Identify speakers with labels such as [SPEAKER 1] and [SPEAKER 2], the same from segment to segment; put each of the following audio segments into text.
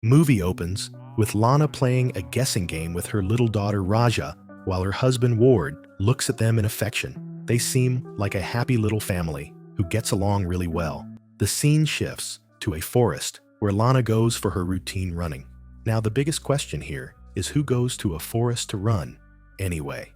[SPEAKER 1] Movie opens with Lana playing a guessing game with her little daughter Raja while her husband Ward looks at them in affection. They seem like a happy little family who gets along really well. The scene shifts to a forest where Lana goes for her routine running. Now the biggest question here is who goes to a forest to run anyway?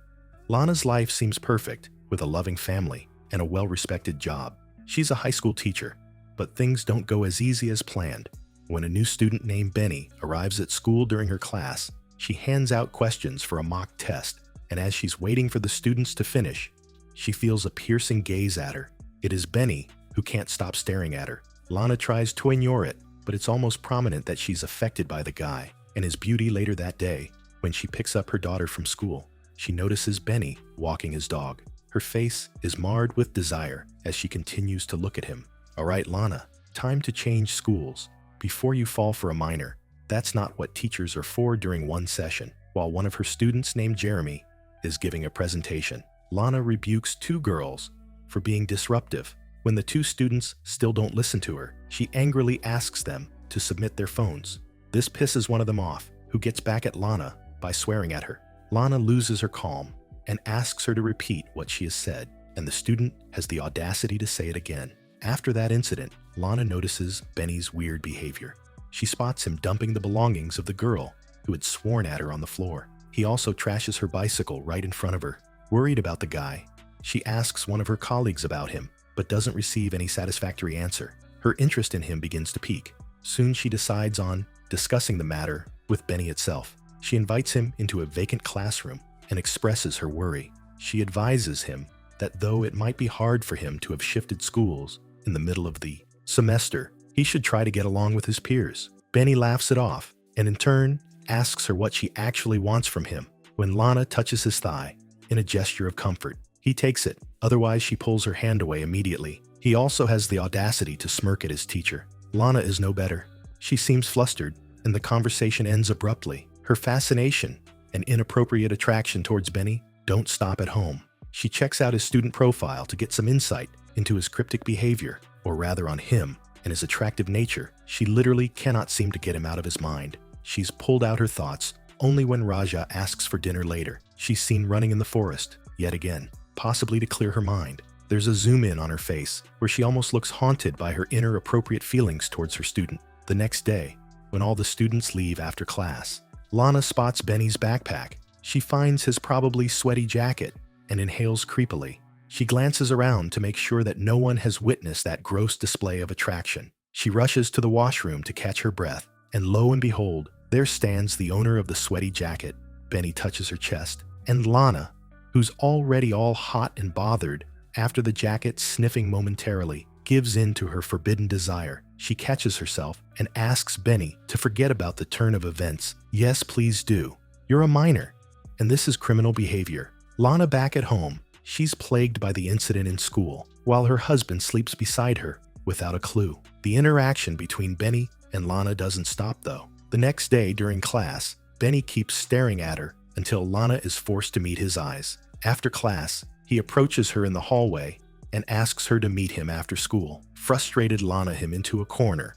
[SPEAKER 1] Lana's life seems perfect with a loving family and a well-respected job. She's a high school teacher, but things don't go as easy as planned. When a new student named Benny arrives at school during her class, she hands out questions for a mock test, and as she's waiting for the students to finish, she feels a piercing gaze at her. It is Benny who can't stop staring at her. Lana tries to ignore it, but it's almost prominent that she's affected by the guy and his beauty. Later that day, when she picks up her daughter from school, she notices Benny walking his dog. Her face is marred with desire as she continues to look at him. "All right, Lana, time to change schools before you fall for a minor." That's not what teachers are for. During one session, while one of her students named Jeremy is giving a presentation, Lana rebukes two girls for being disruptive. When the two students still don't listen to her, she angrily asks them to submit their phones. This pisses one of them off, who gets back at Lana by swearing at her. Lana loses her calm and asks her to repeat what she has said, and the student has the audacity to say it again. After that incident, Lana notices Benny's weird behavior. She spots him dumping the belongings of the girl who had sworn at her on the floor. He also trashes her bicycle right in front of her. Worried about the guy, she asks one of her colleagues about him, but doesn't receive any satisfactory answer. Her interest in him begins to peak. Soon she decides on discussing the matter with Benny itself. She invites him into a vacant classroom and expresses her worry. She advises him that though it might be hard for him to have shifted schools in the middle of the semester, he should try to get along with his peers. Benny laughs it off and in turn asks her what she actually wants from him. When Lana touches his thigh in a gesture of comfort, he takes it. Otherwise, she pulls her hand away immediately. He also has the audacity to smirk at his teacher. Lana is no better. She seems flustered, and the conversation ends abruptly. Her fascination and inappropriate attraction towards Benny don't stop at home. She checks out his student profile to get some insight into his cryptic behavior, or rather on him and his attractive nature. She literally cannot seem to get him out of his mind. She's pulled out her thoughts only when Raja asks for dinner later. She's seen running in the forest, yet again, possibly to clear her mind. There's a zoom in on her face where she almost looks haunted by her inner appropriate feelings towards her student. The next day, when all the students leave after class, Lana spots Benny's backpack. She finds his probably sweaty jacket and inhales creepily. She glances around to make sure that no one has witnessed that gross display of attraction. She rushes to the washroom to catch her breath, and lo and behold, there stands the owner of the sweaty jacket. Benny touches her chest, and Lana, who's already all hot and bothered after the jacket sniffing momentarily, gives in to her forbidden desire. She catches herself and asks Benny to forget about the turn of events. "Yes, please do. You're a minor, and this is criminal behavior." Lana back at home, she's plagued by the incident in school, while her husband sleeps beside her without a clue. The interaction between Benny and Lana doesn't stop though. The next day during class, Benny keeps staring at her until Lana is forced to meet his eyes. After class, he approaches her in the hallway and asks her to meet him after school. Frustrated, Lana him into a corner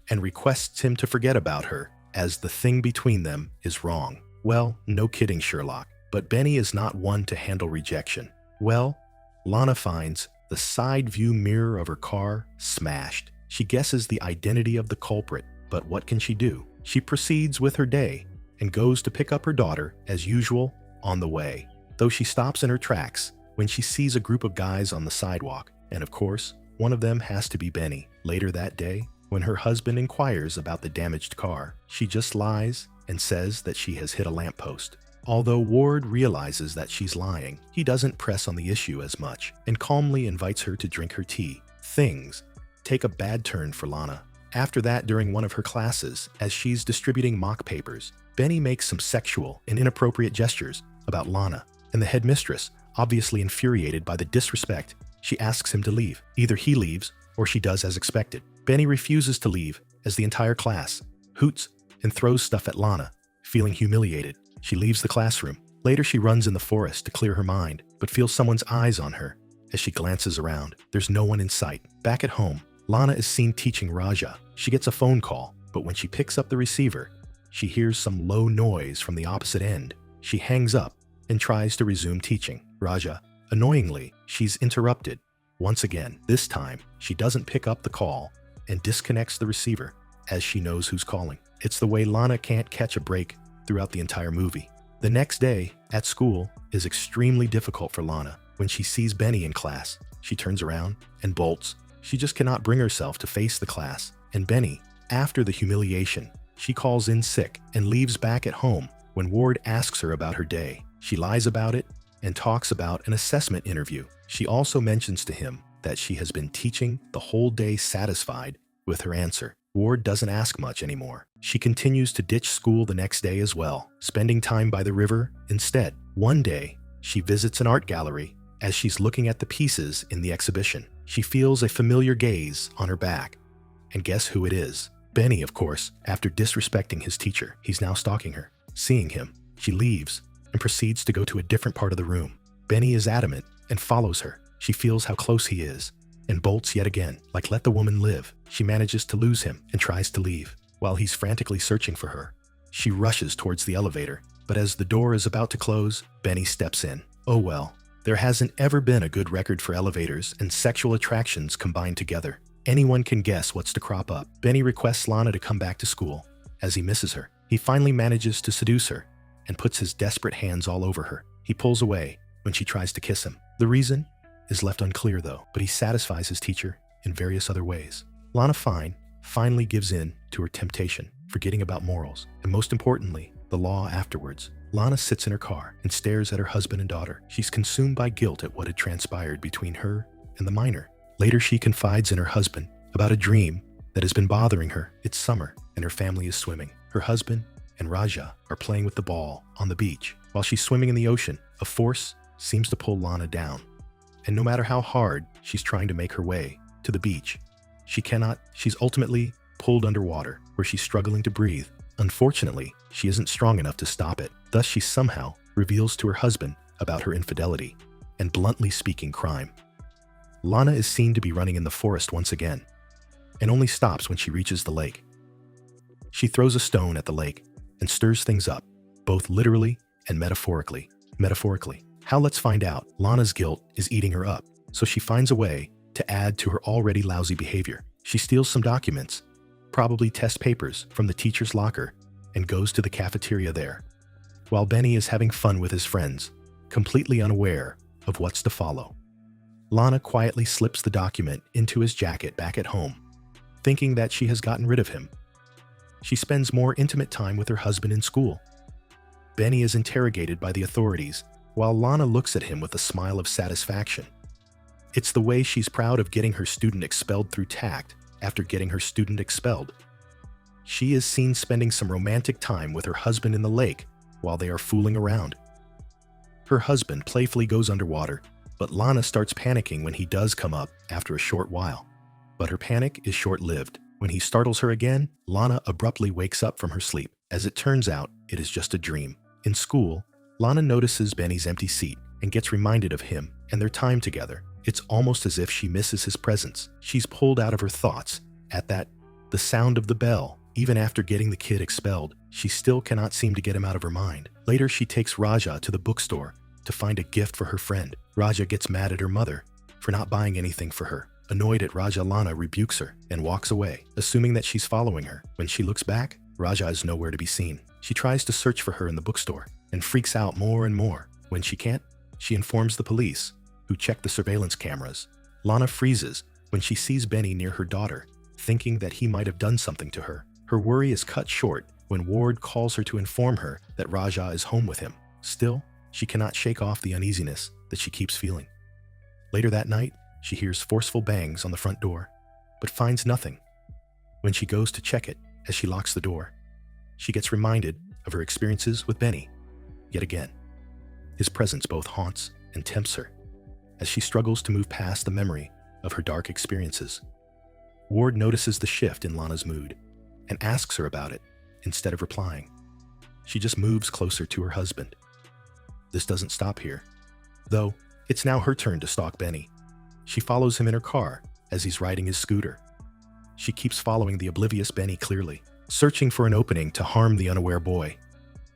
[SPEAKER 1] and requests him to forget about her as the thing between them is wrong. Well, no kidding, Sherlock. But Benny is not one to handle rejection. Well, Lana finds the side view mirror of her car smashed. She guesses the identity of the culprit, but what can she do? She proceeds with her day and goes to pick up her daughter as usual on the way, though she stops in her tracks when she sees a group of guys on the sidewalk, and of course, one of them has to be Benny. Later that day, when her husband inquires about the damaged car, she just lies and says that she has hit a lamppost. Although Ward realizes that she's lying, he doesn't press on the issue as much and calmly invites her to drink her tea. Things take a bad turn for Lana. After that, during one of her classes, as she's distributing mock papers, Benny makes some sexual and inappropriate gestures about Lana, and the headmistress, obviously infuriated by the disrespect, she asks him to leave. Either he leaves or she does as expected. Benny refuses to leave as the entire class hoots and throws stuff at Lana. Feeling humiliated, she leaves the classroom. Later, she runs in the forest to clear her mind, but feels someone's eyes on her. As she glances around, there's no one in sight. Back at home, Lana is seen teaching Raja. She gets a phone call, But when she picks up the receiver, she hears some low noise from the opposite end. She hangs up and tries to resume teaching Raja. Annoyingly, she's interrupted. Once again, this time, she doesn't pick up the call and disconnects the receiver as she knows who's calling. It's the way Lana can't catch a break throughout the entire movie. The next day at school is extremely difficult for Lana. When she sees Benny in class, she turns around and bolts. She just cannot bring herself to face the class. And Benny, after the humiliation, she calls in sick and leaves back at home. When Ward asks her about her day, she lies about it and talks about an assessment interview. She also mentions to him that she has been teaching the whole day, satisfied with her answer. Ward doesn't ask much anymore. She continues to ditch school the next day as well, spending time by the river instead. One day, she visits an art gallery. As she's looking at the pieces in the exhibition, she feels a familiar gaze on her back. And guess who it is? Benny, of course. After disrespecting his teacher, he's now stalking her. Seeing him, she leaves and proceeds to go to a different part of the room. Benny is adamant and follows her. She feels how close he is and bolts yet again. Like, let the woman live. She manages to lose him and tries to leave. While he's frantically searching for her, she rushes towards the elevator. But as the door is about to close, Benny steps in. Oh well, there hasn't ever been a good record for elevators and sexual attractions combined together. Anyone can guess what's to crop up. Benny requests Lana to come back to school as he misses her. He finally manages to seduce her and puts his desperate hands all over her. He pulls away when she tries to kiss him. The reason is left unclear though, but he satisfies his teacher in various other ways. Lana Fine finally gives in to her temptation, forgetting about morals, and most importantly, the law afterwards. Lana sits in her car and stares at her husband and daughter. She's consumed by guilt at what had transpired between her and the minor. Later, she confides in her husband about a dream that has been bothering her. It's summer and her family is swimming. Her husband and Raja are playing with the ball on the beach. While she's swimming in the ocean, a force seems to pull Lana down. And no matter how hard she's trying to make her way to the beach, she cannot. She's ultimately pulled underwater, where she's struggling to breathe. Unfortunately, she isn't strong enough to stop it. Thus, she somehow reveals to her husband about her infidelity and, bluntly speaking, crime. Lana is seen to be running in the forest once again, and only stops when she reaches the lake. She throws a stone at the lake and stirs things up, both literally and metaphorically. How? Let's find out. Lana's guilt is eating her up, so she finds a way to add to her already lousy behavior. She steals some documents, probably test papers, from the teacher's locker and goes to the cafeteria there, while Benny is having fun with his friends, completely unaware of what's to follow. Lana quietly slips the document into his jacket back at home, thinking that she has gotten rid of him. She spends more intimate time with her husband in school. Benny is interrogated by the authorities, while Lana looks at him with a smile of satisfaction. It's the way she's proud of getting her student expelled through tact after getting her student expelled. She is seen spending some romantic time with her husband in the lake while they are fooling around. Her husband playfully goes underwater, but Lana starts panicking when he does come up after a short while. But her panic is short-lived. When he startles her again, Lana abruptly wakes up from her sleep. As it turns out, it is just a dream. In school, Lana notices Benny's empty seat and gets reminded of him and their time together. It's almost as if she misses his presence. She's pulled out of her thoughts at the sound of the bell. Even after getting the kid expelled, she still cannot seem to get him out of her mind. Later, she takes Raja to the bookstore to find a gift for her friend. Raja gets mad at her mother for not buying anything for her. Annoyed at Raja, Lana rebukes her and walks away, assuming that she's following her. When she looks back, Raja is nowhere to be seen. She tries to search for her in the bookstore and freaks out more and more. When she can't, she informs the police, who check the surveillance cameras. Lana freezes when she sees Benny near her daughter, thinking that he might have done something to her. Her worry is cut short when Ward calls her to inform her that Raja is home with him. Still, she cannot shake off the uneasiness that she keeps feeling. Later that night, she hears forceful bangs on the front door, but finds nothing. When she goes to check it, as she locks the door, she gets reminded of her experiences with Benny. Yet again, his presence both haunts and tempts her as she struggles to move past the memory of her dark experiences. Ward notices the shift in Lana's mood and asks her about it. Instead of replying, she just moves closer to her husband. This doesn't stop here, though. It's now her turn to stalk Benny. She follows him in her car as he's riding his scooter. She keeps following the oblivious Benny clearly. searching for an opening to harm the unaware boy.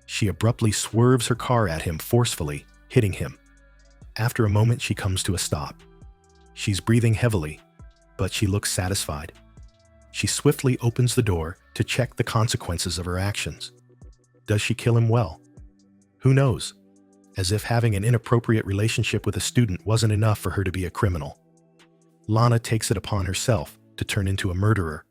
[SPEAKER 1] She abruptly swerves her car at him forcefully, hitting him. After a moment, she comes to a stop. She's breathing heavily, but she looks satisfied. She swiftly opens the door to check the consequences of her actions. Does she kill him well? Who knows? As if having an inappropriate relationship with a student wasn't enough for her to be a criminal. Lana takes it upon herself to turn into a murderer,